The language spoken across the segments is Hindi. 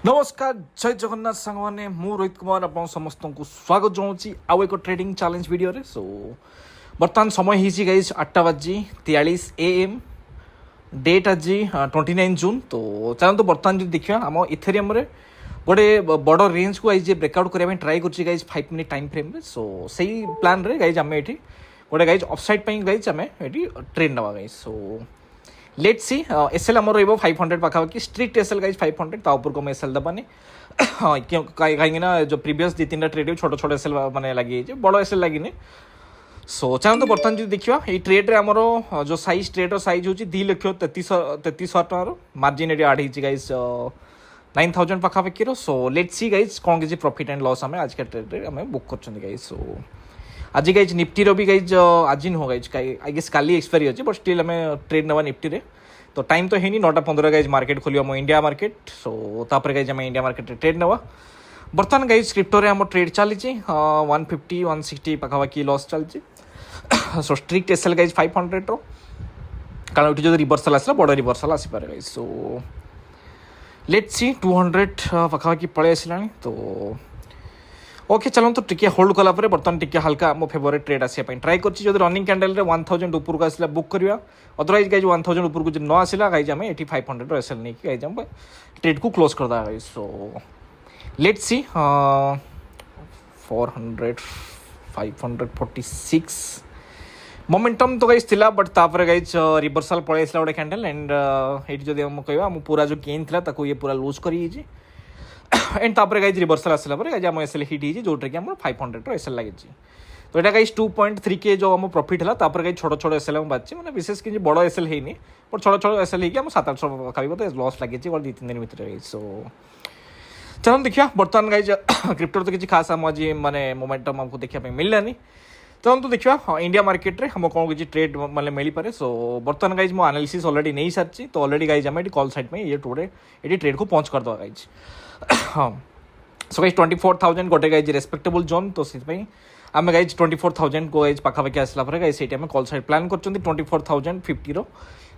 नमस्कार जय जगन्नाथ सांगने मु रोहित कुमार आप समस्त को स्वागत जनाऊँगी आउ एक ट्रेडिंग चैलेंज वीडियो रे। सो बर्तमान समय हो गाइज 8:43 AM डेट आज 29 जून। तो चलते बर्तमान जो देखा आम इथेरियम गोटे बड़ रेंज को आज ब्रेकआउट करने ट्राए कर गाइज 5 मिनिट टाइम फ्रेम रे। सो सही प्लान रे गाइज आम ये गोटे गाइज अपसाइड गाइज आम ये ट्रेड नवा guys. So let's see SL आम रो 500 पाखापाखि स्ट्रिक्ट एसएल गाइज 500 तापर को एसएल दबानी कहीं जो प्रीवियस 2-3 ट्रेड छोट छोट एसएल मैंने लगी बड़ एसएल लगी। सो चलते बर्तमान जो देखा ये ट्रेड्रे आमर जो साइज ट्रेड्र साइज हूँ 2,33,000 टकर मार्जिन ये आड हो गाइज 9,000 पाखापाखि। सो लेट्स सी गाइज कौन किसी प्रॉफिट एंड लॉस आम आज का ट्रेड्रे आम बुक कर गाइज। सो आज गाइज निफ्टी रो भी गाइज आज नुह गाइज आई गेस काली एक्सपायरी अच्छी बट स्टिल आम ट्रेड नवा निफ्टी रे। तो टाइम तो है 9:15 गाइज मार्केट खोलियो मो इंडिया मार्केट। सो तापर गाइज आम इंडिया मार्केट ट्रेड नवा बर्तमान गाइज क्रिप्टो रे आम ट्रेड चली 150-160 पाखापाखि लॉस चलती। सो स्ट्रिक्ट एसएल गाइज 500 रो कारण जो रिवर्सल आसला बड़ रिवर्सल आसपे गाइज। सो लेट्स सी 200 पाखापाखि पलि आसला। तो ओके चलते टिके होल्ड कला बर्तमान टिके हल्का मो फेवरेट ट्रेड आसापी ट्राए कर रनिंग कैंडल 1000 ऊपर को आसला बुक करवा अदरवाइज गाइज 1000 ऊपर को न आसला गाइज आम ये 500 एसएल नहीं गाइज आम ट्रेड को क्लोज कर देगा guys. So let's C 400 546 momentum तो गाइज थिला बट तापर गाइज रिवर्सल पलि आसला गोटे कैंडल एंड ये जब आम कह पूरा जो गेन था ये पूरा लूज कर एंड तापर गाइज रिवर्सल आसला गाइज आम एसएल हिट होती जोटा कि 500 एसएल लगी। तो यहाँ गाइज 2.3K जो आम प्रॉफिट है तापर गाइज छोट छोट एसएल बाजी मैंने विशेष किसी बड़ एसएल है बट छोट छोट एसएल होगी 700-800 पाखापाखि लॉस लगी 2-3 दिन भितर गाइज। सो चलो देखिए बर्तमान गाइज क्रिप्टो तो किसी खास आम आज माने मोमेंटम आमको देखा मिललानी। चलते देखिए इंडिया मार्केट रे हम कौन किसी ट्रेड मतलब मिल पारे। सो बर्तमान गाइज मो एनालिसिस ऑलरेडी नहीं सारी। तो ऑलरेडी गाइज आम कॉल साइड में ये टुडे ये ट्रेड को पहुँच करदे गाइज। हाँ सो गाइज 24,000 गोटे गाइज रेस्पेक्टेबल जोन। तो आम गाइज 24,000 को गाइज पाखापाखि आसला गाइज से कॉल साइड प्लान कर 24,050 रो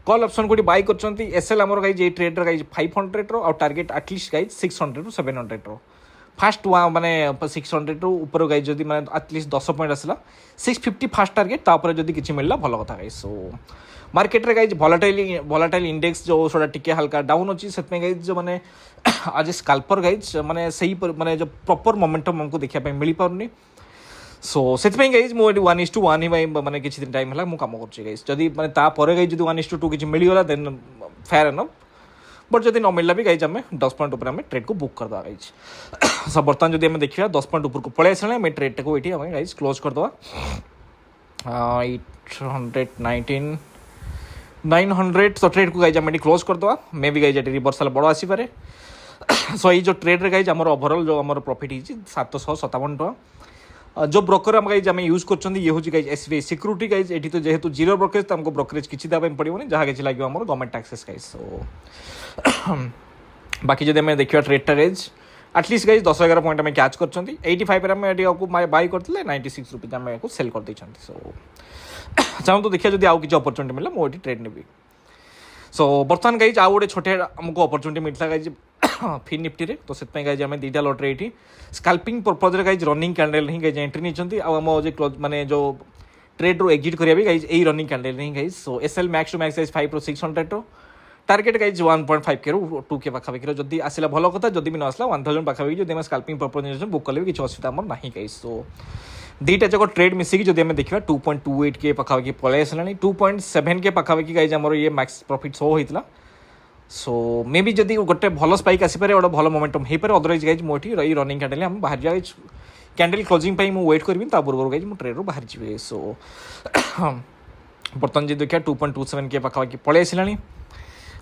कॉल ऑप्शन को बाय कर एसएल आमर गाइज ये ट्रेड गाइज 500 रो और टारगेट एटलिस्ट गाइज 600-700 रो फास्ट माने 600 रो ऊपर गाइज जदि माने एटलिस्ट 10 पॉइंट आसला 650 फास्ट टारगेट तापर जदि किछि मिलला भलो कथा गाइज। सो मार्केट रे गाइज वोलाटाइल इंडेक्स जो सोडा टिके हल्का डाउन अच्छी से गाइज जो मैंने आज स्काल्पर गाइज मैंने सही माने जो प्रॉपर मोमेंटम हमको देखा मिल पारनी। सो से गाइज मुझे 1:1 ही मैंने किसी दिन टाइम है मुझे कम कर गाइज जदि मैंने तापर गाइज 1:2 किसी मिलगला देन फेयर एनफ बट जब न मिलला भी गाइज आम 10 पॉइंट ऊपर ट्रेड को बुक करदे गाइज। सो बर्तमान जब आम देखा 10 पॉइंट ऊपर को पलि आसा आम ट्रेड को ये गाइज क्लोज करदे 819 900। तो ट्रेड को गाइज आम क्लोज करदे मे भी गाइज रिवर्सल बड़ आसपे। सो ये जो ट्रेड रे गाइज आमर ओवरऑल जो आमर प्रॉफिट होती 757 टका। जो ब्रोकर आम गाइज आम यूज कर ये हूँ गाइज एसबीआई सिक्यूरिटी गाइज ये तो जेहेतु जीरो ब्रोकरेज तो आमको ब्रोकरेज किसी देवाई पड़ोनी जहाँ किसी लगे आम गवर्नमेंट टैक्सेस गाइज। सो बाकी जब आम देखा ट्रेडटा गाइज एटलिस्ट गाइज 10-11 पॉइंट आम कैच कर 85 आम बाय करते 96 रुपीज आम सेल कर देते। सो चाहूँ तो देखिए जब आउ किसी अपरच्युनिटी मिला मुझे ट्रेड नेबी। सो बर्तमान गाइज आउ गोटे छोटे आमको अपरच्युनिटी मिलता गाइज फिन निफ्टी रे। तो से गाइज आम 2टा लॉट ये scalping purpose guys running candle ही गाइज एंट्री नहीं आम माने जो ट्रेड रो एग्जिट करिया भी गाइज यही रनिंग कैंडल ही guys. So SL max to max guys 5 रो 600 रो टारगेट गाइज 1.5K रो 2K पाखापाखि जदि आसला भल कथा जदि भी न आसला 1000 पाखापाखि जब स्काल्पिंग पर्पज बुक कले भी किसी असुविधा आम ना गाइज। सो 2टा जाक ट्रेड मिसिकी जब आम देखा 2.28K पाखापाखि पलि आसला 2.7K पाखापाखि गाइज आमर ये मैक्स प्रॉफिट शो होता। सो मे बी जदि गोटे भल स्पाइक आसपे गोटे भल मोमेंटम हो पारे अदरवाइज गाइज मुझे रही रनिंग कैंडल हम बाहर जाए कैंडल क्लोजिंग मुझे वेट करी पूर्व गाइज मुझे ट्रेड रू बाहर जी। सो बर्तमान जी देखिए 2.27K पाखापाखि पलि आसला।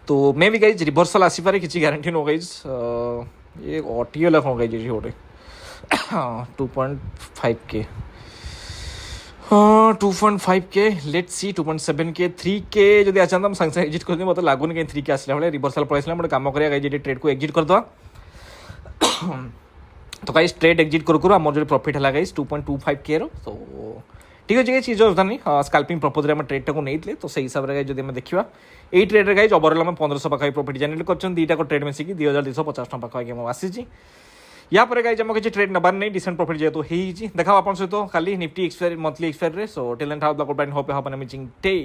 तो मे बी गाइज रिवर्सल आसपे किसी गारंटी नो गाइज ये अटिगला कौन गाइज ये गोटे 2.5K 2.5K let's see 2.7K 3K जब आसा तो सागे सागे एग्जिट कर मतलब लगुनि कहीं 3K आसला भाई रिवर्सल पलि आसला गोटे कम करा ट्रेड को एग्जिट करदे। तो गाइज ट्रेड एग्जिट करूँ आम जो प्रॉफिट है गाइज 2.25K रो। तो ठीक अच्छे गाइज ये जो था स्काल्पिंग प्रपोजल आम ट्रेड टाक नहीं तो से हिसाब से जब देखा यही ट्रेड गाइज ओवरअल आम 1500 पाखापी प्रॉफिट जनरेट कर दुईटा ट्रेड मिसिकी 2250 पाखापी आम आसी या पर गाइज आम किसी ट्रेड नबार नहीं डिसेंट प्रॉफिट जेहतु देखा आप सहित खाली Nifty expiry monthly expiry so talent how the hope have an amazing day.